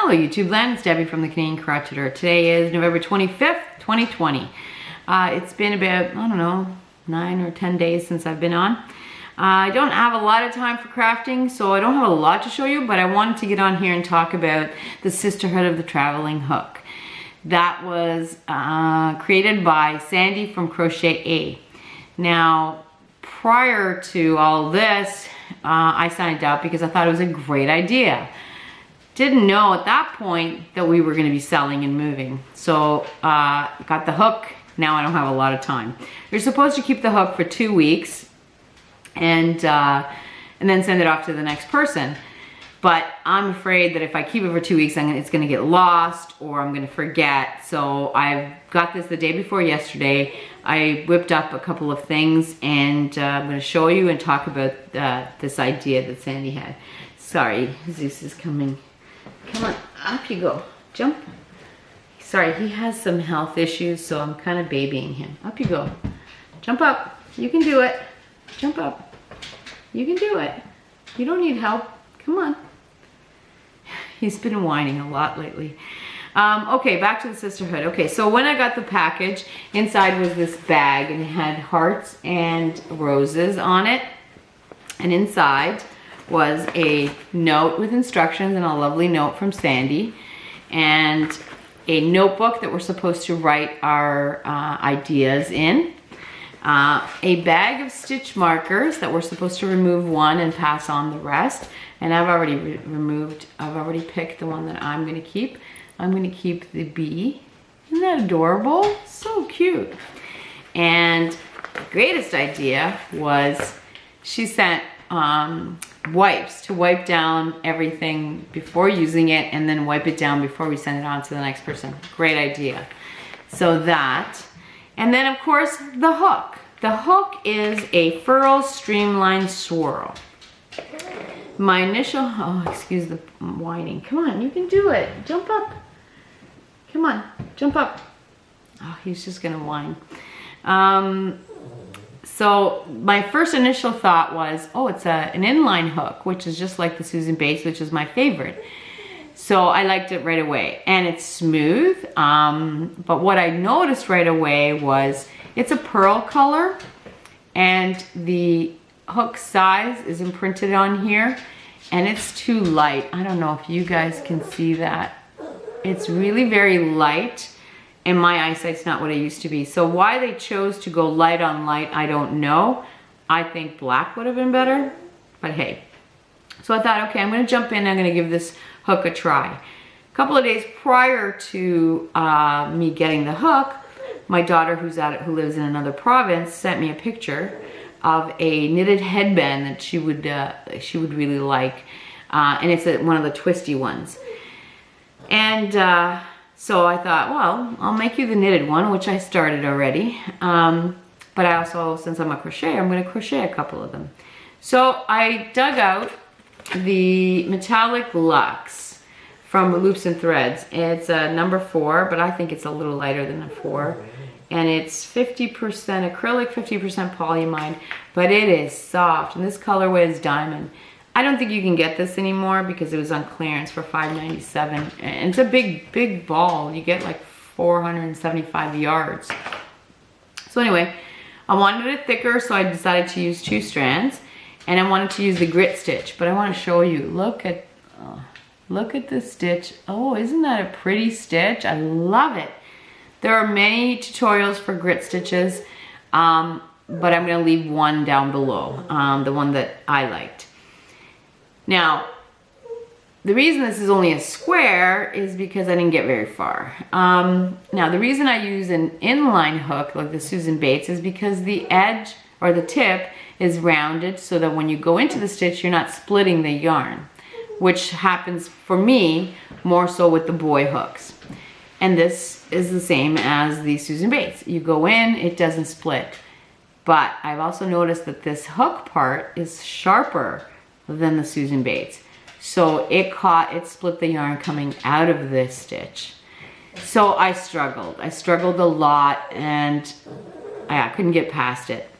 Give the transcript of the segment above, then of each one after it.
Hello YouTube land, it's Debbie from the Canadian Crochet. Today is November 25th, 2020. It's been about, I don't know, 9 or 10 days since I've been on. I don't have a lot of time for crafting, so I don't have a lot to show you, but I wanted to get on here and talk about the Sisterhood of the Traveling Hook. That was created by Sandy from Crochet Eh. Now, prior to all this, I signed up because I thought it was a great idea. Didn't know at that point that we were going to be selling and moving. So got the hook. Now I don't have a lot of time. You're supposed to keep the hook for 2 weeks and then send it off to the next person. But I'm afraid that if I keep it for 2 weeks, it's going to get lost or I'm going to forget. So I've got this the day before yesterday. I whipped up a couple of things and I'm going to show you and talk about this idea that Sandy had. Sorry, Zeus is coming. Come on, up you go. Jump. Sorry, he has some health issues, so I'm kind of babying him. Up you go. Jump up. You can do it. Jump up. You can do it. You don't need help. Come on. He's been whining a lot lately. Okay, back to the sisterhood. Okay, so when I got the package, inside was this bag, and it had hearts and roses on it. And inside was a note with instructions and a lovely note from Sandy, and a notebook that we're supposed to write our ideas in, a bag of stitch markers that we're supposed to remove one and pass on the rest. And I've already I've already picked the one that I'm going to keep. I'm going to keep the bee. Isn't that adorable? So cute. And the greatest idea was she sent wipes to wipe down everything before using it and then wipe it down before we send it on to the next person. Great idea. So that, and then of course the hook. The hook is a Furl Streamline Swirl. My initial, oh excuse the whining. Come on, you can do it. Jump up. Come on, jump up. Oh, he's just gonna whine. So my first initial thought was, oh, it's an inline hook, which is just like the Susan Bates, which is my favorite. So I liked it right away, and it's smooth. But what I noticed right away was it's a pearl color, and the hook size is imprinted on here, and it's too light. I don't know if you guys can see that. It's really very light. And my eyesight's not what it used to be. So why they chose to go light on light, I don't know. I think black would have been better, but hey. So I thought, okay, I'm gonna jump in, I'm gonna give this hook a try. A couple of days prior to me getting the hook, my daughter who lives in another province sent me a picture of a knitted headband that she would really like. And it's one of the twisty ones. And so I thought, well, I'll make you the knitted one, which I started already. But I also, since I'm a crocheter, I'm going to crochet a couple of them. So I dug out the Metallic Luxe from Loops and Threads. It's a number 4, but I think it's a little lighter than a 4. And it's 50% acrylic, 50% polyamide, but it is soft. And this colorway is Diamond. I don't think you can get this anymore because it was on clearance for $5.97. And it's a big ball. You get like 475 yards. So anyway, I wanted it thicker, so I decided to use 2 strands. And I wanted to use the grit stitch, but I want to show you. Look at the stitch. Oh, isn't that a pretty stitch? I love it. There are many tutorials for grit stitches, but I'm going to leave one down below, the one that I liked. Now, the reason this is only a square is because I didn't get very far. Now, the reason I use an inline hook like the Susan Bates is because the edge or the tip is rounded so that when you go into the stitch, you're not splitting the yarn, which happens for me more so with the boy hooks. And this is the same as the Susan Bates. You go in, it doesn't split. But I've also noticed that this hook part is sharper than the Susan Bates. So it split the yarn coming out of this stitch. So I struggled a lot, and I couldn't get past it.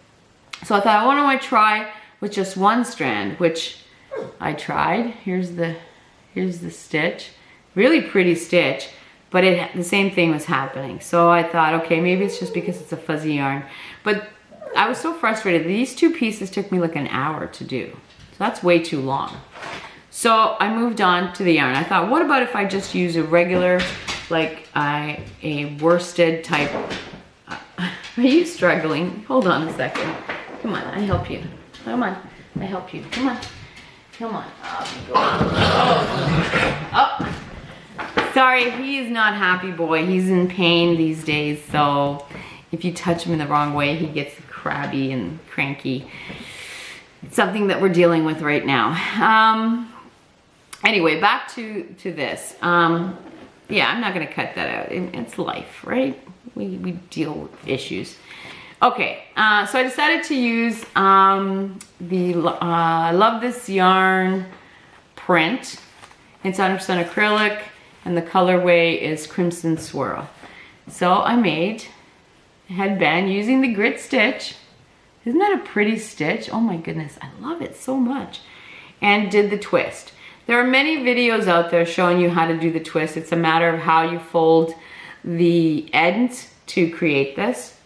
So I thought, why don't I try with just one strand, which I tried. Here's the stitch. really pretty stitch, but the same thing was happening. So I thought, okay, maybe it's just because it's a fuzzy yarn. But I was so frustrated. These 2 pieces took me like an hour to do. So that's way too long. So I moved on to the yarn. I thought, what about if I just use a regular, like a worsted type. Are you struggling? Hold on a second. Come on, I help you. Come on, I help you. Come on, come on. Oh. Sorry, he is not happy boy. He's in pain these days, so if you touch him in the wrong way, he gets crabby and cranky. It's something that we're dealing with right now. Anyway, back to this. Yeah, I'm not gonna cut that out. It's life, right? We deal with issues. Okay, so I decided to use the Love This Yarn print. It's 100% acrylic, and the colorway is Crimson Swirl. So I made a headband using the grit stitch. Isn't that a pretty stitch? Oh my goodness, I love it so much. And did the twist. There are many videos out there showing you how to do the twist. It's a matter of how you fold the ends to create this.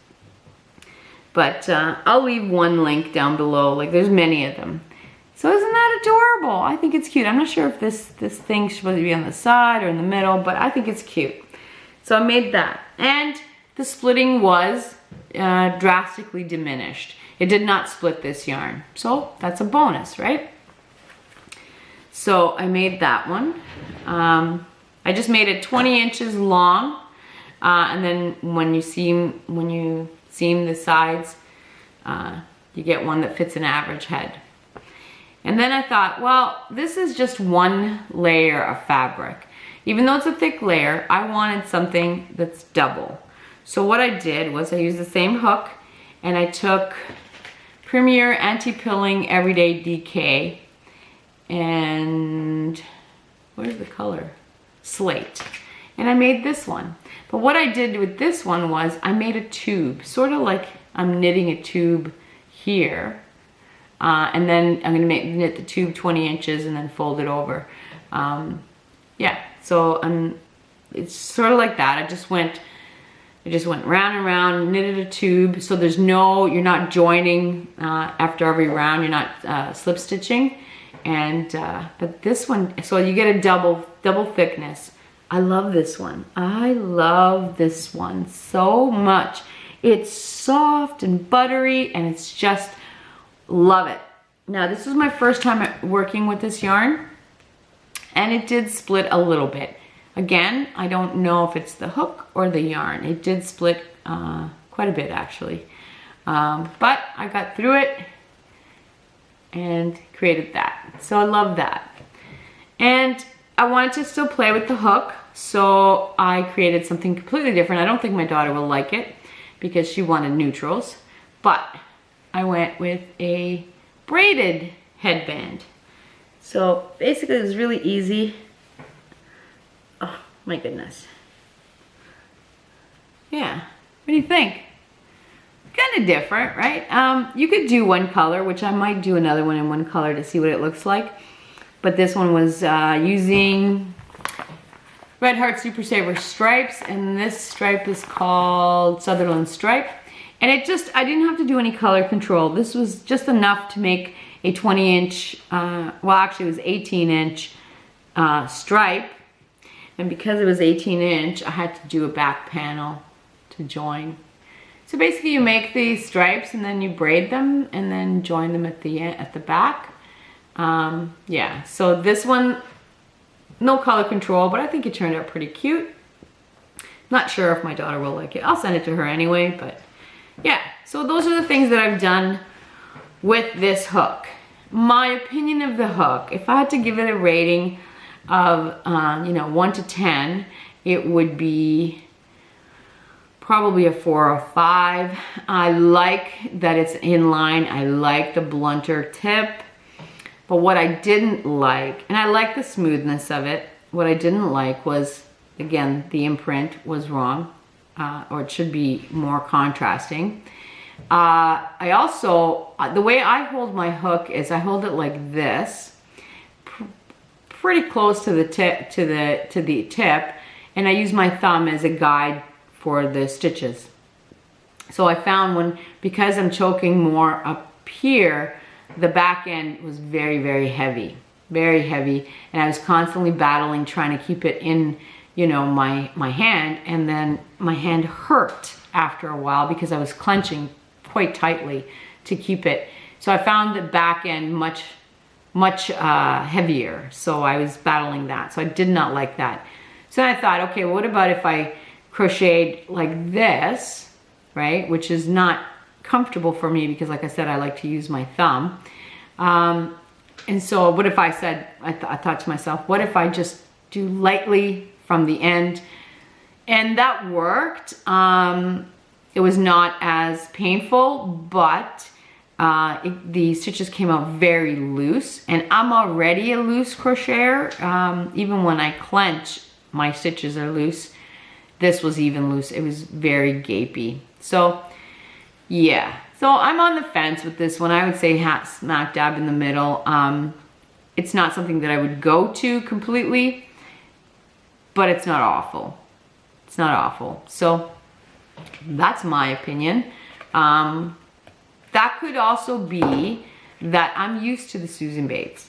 But I'll leave one link down below. Like, there's many of them. So isn't that adorable? I think it's cute. I'm not sure if this thing's supposed to be on the side or in the middle, but I think it's cute. So I made that. And the splitting was drastically diminished. It did not split this yarn. So that's a bonus, right? So I made that one. I just made it 20 inches long. And then when you seam the sides, you get one that fits an average head. And then I thought, well, this is just one layer of fabric. Even though it's a thick layer, I wanted something that's double. So what I did was I used the same hook, and I took Premier Anti-Pilling Everyday DK, and where's the color? Slate. And I made this one. But what I did with this one was I made a tube, sort of like I'm knitting a tube here. And then I'm gonna knit the tube 20 inches and then fold it over. Yeah, so it's sort of like that. I just went round and round, knitted a tube. So you're not joining after every round, you're not slip stitching. And, but this one, so you get a double thickness. I love this one. I love this one so much. It's soft and buttery, and it's just, love it. Now, this is my first time working with this yarn, and it did split a little bit. Again, I don't know if it's the hook or the yarn. It did split quite a bit, actually. But I got through it and created that. So I love that. And I wanted to still play with the hook, so I created something completely different. I don't think my daughter will like it because she wanted neutrals, but I went with a braided headband. So basically it was really easy. Oh my goodness. Yeah, what do you think? Kind of different, right? You could do one color, which I might do another one in one color to see what it looks like. But this one was using Red Heart Super Saver stripes, and this stripe is called Sutherland Stripe. And I didn't have to do any color control. This was just enough to make a 20 inch, well actually it was 18 inch stripe. And because it was 18 inch, I had to do a back panel to join. So basically you make these stripes and then you braid them and then join them at the back. Yeah, so this one, no color control, but I think it turned out pretty cute. Not sure if my daughter will like it. I'll send it to her anyway, but yeah. So those are the things that I've done with this hook. My opinion of the hook, if I had to give it a rating of, 1 to 10, it would be probably a 4 or 5. I like that it's inline. I like the blunter tip. But what I didn't like, and I like the smoothness of it, what I didn't like was, again, the imprint was wrong, or it should be more contrasting. I also, the way I hold my hook is I hold it like this, pretty close to the tip, and I use my thumb as a guide for the stitches. So I found because I'm choking more up here, the back end was very, very heavy, and I was constantly battling trying to keep it in, you know, my hand, and then my hand hurt after a while because I was clenching quite tightly to keep it. So I found the back end much heavier, so I was battling that. So I did not like that. So I thought, okay, well, what about if I crocheted like this, right? Which is not comfortable for me because, like I said, I like to use my thumb. And so what if I said, I thought to myself, what if I just do lightly from the end? And that worked. It was not as painful, but the stitches came out very loose, and I'm already a loose crocheter. Even when I clench, my stitches are loose. This was even loose. It was very gapey. So yeah, so I'm on the fence with this one. I would say smack dab in the middle. It's not something that I would go to completely, but it's not awful. It's not awful. So that's my opinion. That could also be that I'm used to the Susan Bates,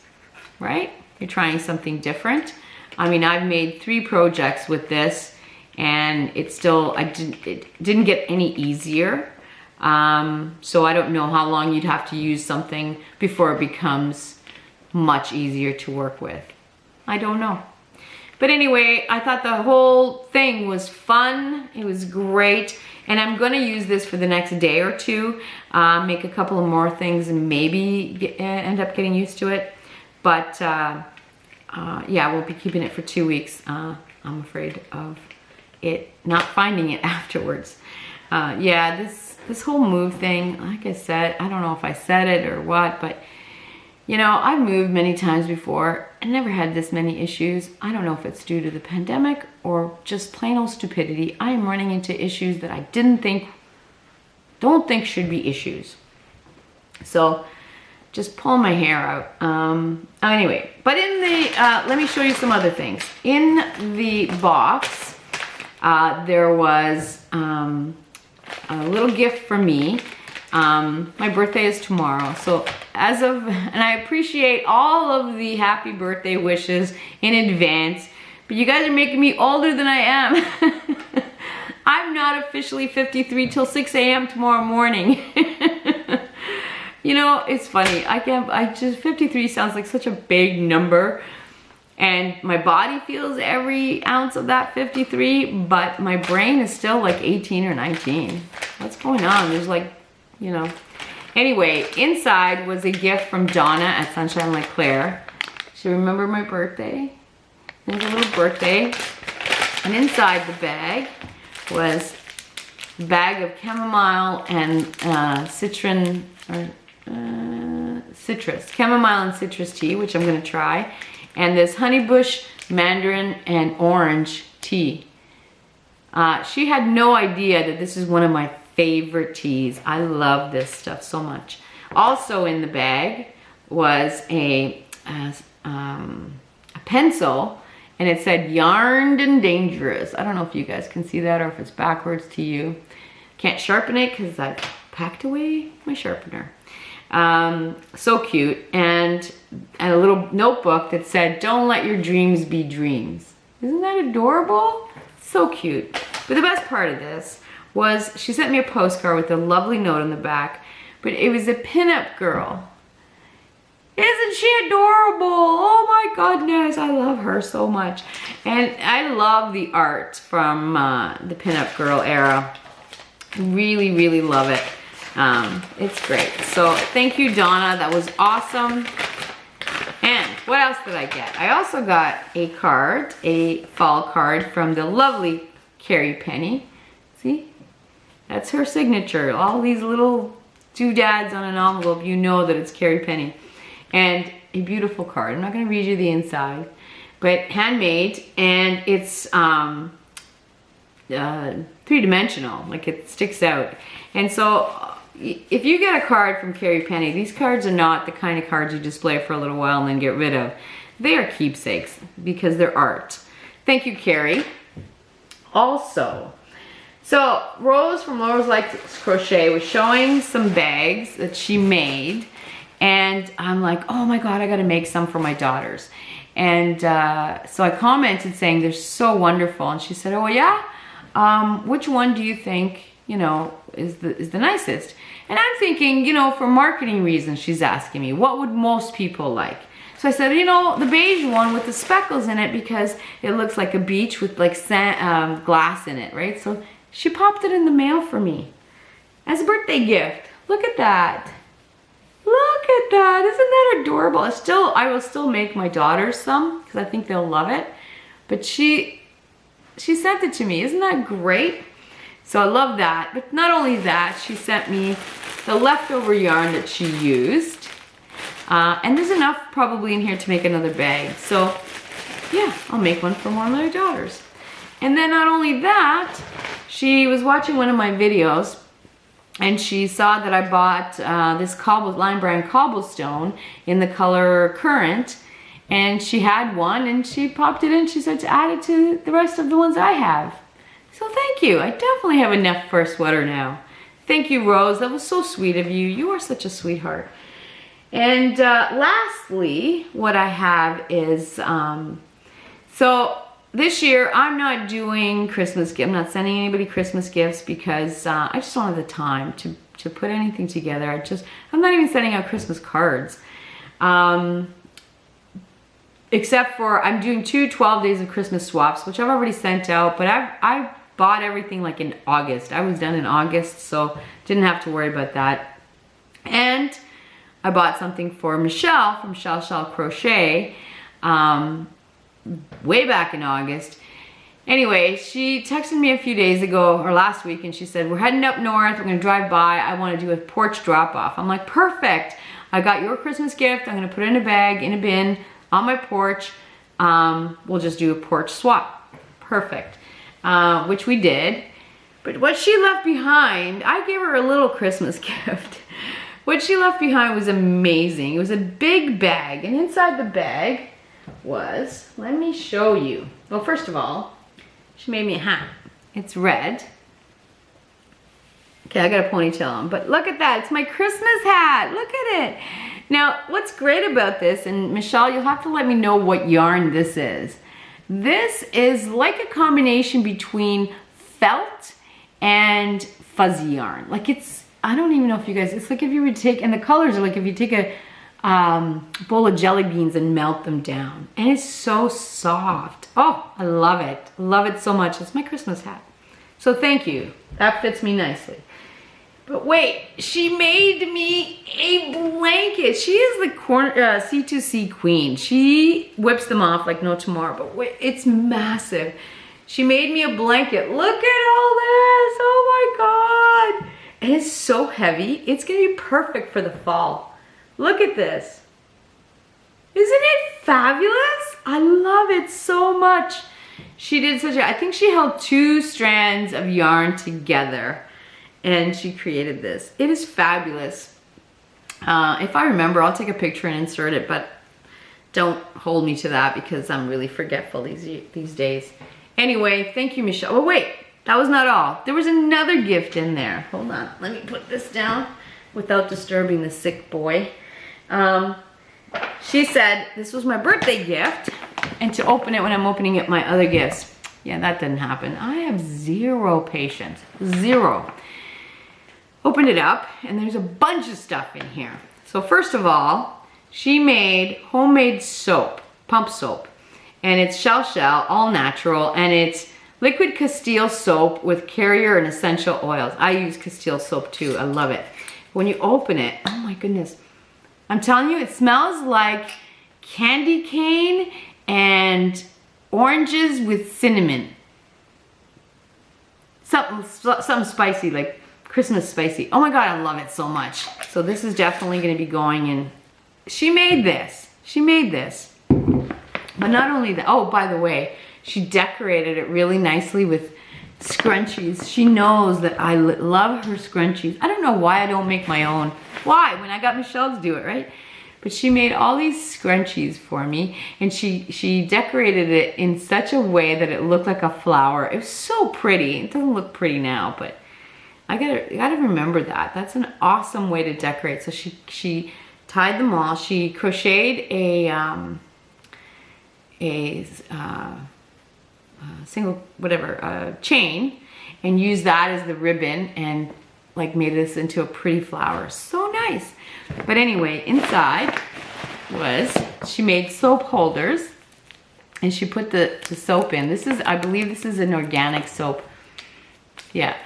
right? You're trying something different. I mean, I've made 3 projects with this, and it didn't get any easier. So I don't know how long you'd have to use something before it becomes much easier to work with. I don't know. But anyway, I thought the whole thing was fun. It was great. And I'm gonna use this for the next day or 2, make a couple of more things and maybe end up getting used to it. But yeah, we'll be keeping it for 2 weeks. I'm afraid of it not finding it afterwards. Yeah, this whole move thing, like I said, I don't know if I said it or what, but you know, I've moved many times before and never had this many issues. I don't know if it's due to the pandemic or just plain old stupidity. I am running into issues that I don't think should be issues. So just pull my hair out. Anyway, but in the, let me show you some other things. In the box, there was a little gift for me. My birthday is tomorrow, so and I appreciate all of the happy birthday wishes in advance, but you guys are making me older than I am. I'm not officially 53 till 6 a.m. tomorrow morning. You know, it's funny, 53 sounds like such a big number, and my body feels every ounce of that 53, but my brain is still like 18 or 19. What's going on? There's like, you know. Anyway, inside was a gift from Donna at Sunshine Like Claire. She remembered my birthday. There's a little birthday. And inside the bag was a bag of chamomile and citrus. Chamomile and citrus tea, which I'm gonna try. And this honeybush, mandarin, and orange tea. She had no idea that this is one of my favorite teas. I love this stuff so much. Also in the bag was a pencil, and it said yarned and dangerous. I don't know if you guys can see that or if it's backwards to you. Can't sharpen it because I packed away my sharpener. So cute. And a little notebook that said, don't let your dreams be dreams. Isn't that adorable? So cute. But the best part of this was she sent me a postcard with a lovely note on the back, but it was a pinup girl. Isn't she adorable? Oh my goodness, I love her so much. And I love the art from the pinup girl era. Really, really love it. It's great. So thank you, Donna, that was awesome. And what else did I get? I also got a card, a fall card from the lovely Carrie Penny. See? That's her signature. All these little doodads on an envelope, you know that it's Carrie Penny. And a beautiful card. I'm not going to read you the inside, but handmade, and it's 3-dimensional, like it sticks out. And so if you get a card from Carrie Penny, these cards are not the kind of cards you display for a little while and then get rid of. They are keepsakes because they're art. Thank you, Carrie. Also, so Rose from Rose Likes Crochet was showing some bags that she made, and I'm like, oh my God, I gotta make some for my daughters. And so I commented saying they're so wonderful, and she said, oh yeah? Which one do you think, you know, is the nicest? And I'm thinking, you know, for marketing reasons, she's asking me, what would most people like? So I said, you know, the beige one with the speckles in it, because it looks like a beach with like sand, glass in it, right? So she popped it in the mail for me as a birthday gift. Look at that. Look at that. Isn't that adorable? I will still make my daughters some because I think they'll love it. But she sent it to me. Isn't that great? So I love that. But not only that, she sent me the leftover yarn that she used. And there's enough probably in here to make another bag. So yeah, I'll make one for one of my daughters. And then not only that, she was watching one of my videos and she saw that I bought this Line Brand cobblestone in the color Currant. And she had one and she popped it in. She said to add it to the rest of the ones I have. So thank you. I definitely have enough for a sweater now. Thank you, Rose. That was so sweet of you. You are such a sweetheart. And lastly, what I have is, so this year I'm not doing Christmas gifts. I'm not sending anybody Christmas gifts because I just don't have the time to put anything together. I'm not even sending out Christmas cards. Except for I'm doing 2 12 days of Christmas swaps, which I've already sent out, but I bought everything like in August. I was done in August, so didn't have to worry about that. And I bought something for Michelle from Chell Crochet way back in August. Anyway, she texted me a few days ago or last week and she said, we're heading up north, we're gonna drive by, I wanna do a porch drop off. I'm like, perfect. I got your Christmas gift, I'm gonna put it in a bag, in a bin, on my porch. We'll just do a porch swap. Perfect. Which we did. But what she left behind, I gave her a little Christmas gift. What she left behind was amazing. It was a big bag, and inside the bag was, let me show you. Well, first of all, she made me a hat. It's red. Okay, I got a ponytail on, but look at that. It's my Christmas hat. Look at it. Now, what's great about this, and Michelle, you'll have to let me know what yarn this is. This is like a combination between felt and fuzzy yarn. Like it's, I don't even know if you guys, it's like if you would take, and the colors are like if you take a bowl of jelly beans and melt them down. And it's so soft. Oh, I love it. Love it so much. It's my Christmas hat. So thank you. That fits me nicely. But wait, she made me a blanket. She is the C2C queen. She whips them off like no tomorrow, but wait, it's massive. She made me a blanket. Look at all this. Oh my God. And it's so heavy. It's gonna be perfect for the fall. Look at this. Isn't it fabulous? I love it so much. She did such a, I think she held 2 strands of yarn together and she created this. It is fabulous. If I remember, I'll take a picture and insert it, but don't hold me to that because I'm really forgetful these days. Anyway, thank you, Michelle. Oh wait, that was not all. There was another gift in there. Hold on, let me put this down without disturbing the sick boy. She said this was my birthday gift and to open it when I'm opening up my other gifts. Yeah, that didn't happen. I have zero patience, zero. Opened it up and there's a bunch of stuff in here. So first of all, she made homemade soap, pump soap, and it's Chell, all natural, and it's liquid Castile soap with carrier and essential oils. I use Castile soap too, I love it. When you open it, oh my goodness, I'm telling you, it smells like candy cane and oranges with cinnamon. Something spicy, like Christmas spicy. Oh my God, I love it so much. So this is definitely gonna be going in. She made this. She made this. But not only that, oh, by the way, she decorated it really nicely with scrunchies. She knows that I love her scrunchies. I don't know why I don't make my own. Why? When I got Michelle to do it, right? But she made all these scrunchies for me, and she decorated it in such a way that it looked like a flower. It was so pretty. It doesn't look pretty now, but I gotta remember that. That's an awesome way to decorate. So she tied them all. She crocheted a single, whatever, chain, and used that as the ribbon and like made this into a pretty flower. So nice. But anyway, inside was, she made soap holders, and she put the soap in. This is, I believe this is an organic soap. Yeah.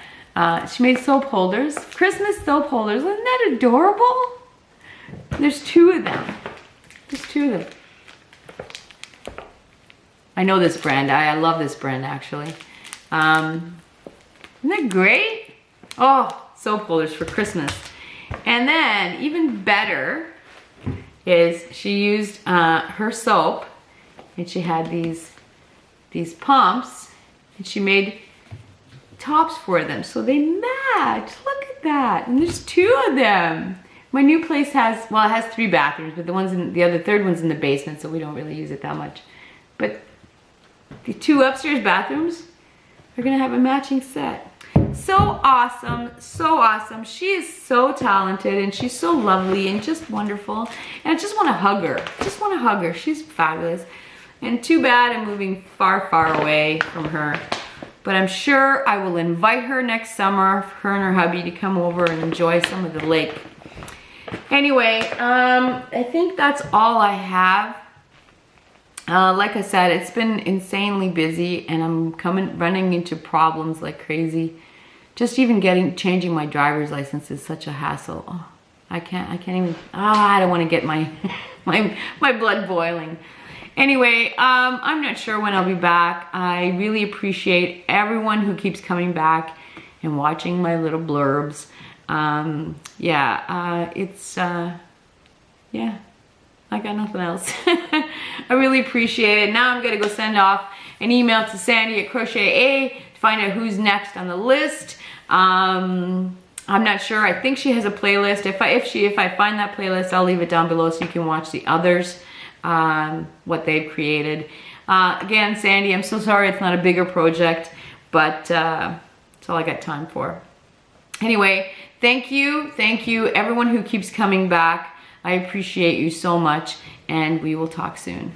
She made soap holders, Christmas soap holders. Isn't that adorable? There's 2 of them. There's 2 of them. I know this brand. I love this brand, actually. Isn't that great? Oh, soap holders for Christmas. And then, even better, is she used her soap, and she had these pumps, and she made tops for them, so they match. Look at that. And there's 2 of them. My new place has, well, it has 3 bathrooms, but the third one's in the basement, so we don't really use it that much. But the 2 upstairs bathrooms are gonna have a matching set. So awesome, so awesome. She is so talented, and she's so lovely and just wonderful. And I just want to hug her. Just want to hug her. She's fabulous. And too bad I'm moving far, far away from her. But I'm sure I will invite her next summer, her and her hubby, to come over and enjoy some of the lake. Anyway, I think that's all I have. Like I said, it's been insanely busy, and I'm running into problems like crazy. Just even changing my driver's license is such a hassle. Oh, I can't even, I don't want to get my blood boiling. Anyway, I'm not sure when I'll be back. I really appreciate everyone who keeps coming back and watching my little blurbs. Yeah, I got nothing else. I really appreciate it. Now I'm gonna go send off an email to Sandy at Crochet A to find out who's next on the list. I'm not sure. I think she has a playlist. If I find that playlist, I'll leave it down below so you can watch the others, what they've created. Again, Sandy, I'm so sorry it's not a bigger project, but it's all I got time for. Anyway, thank you everyone who keeps coming back. I appreciate you so much, and we will talk soon.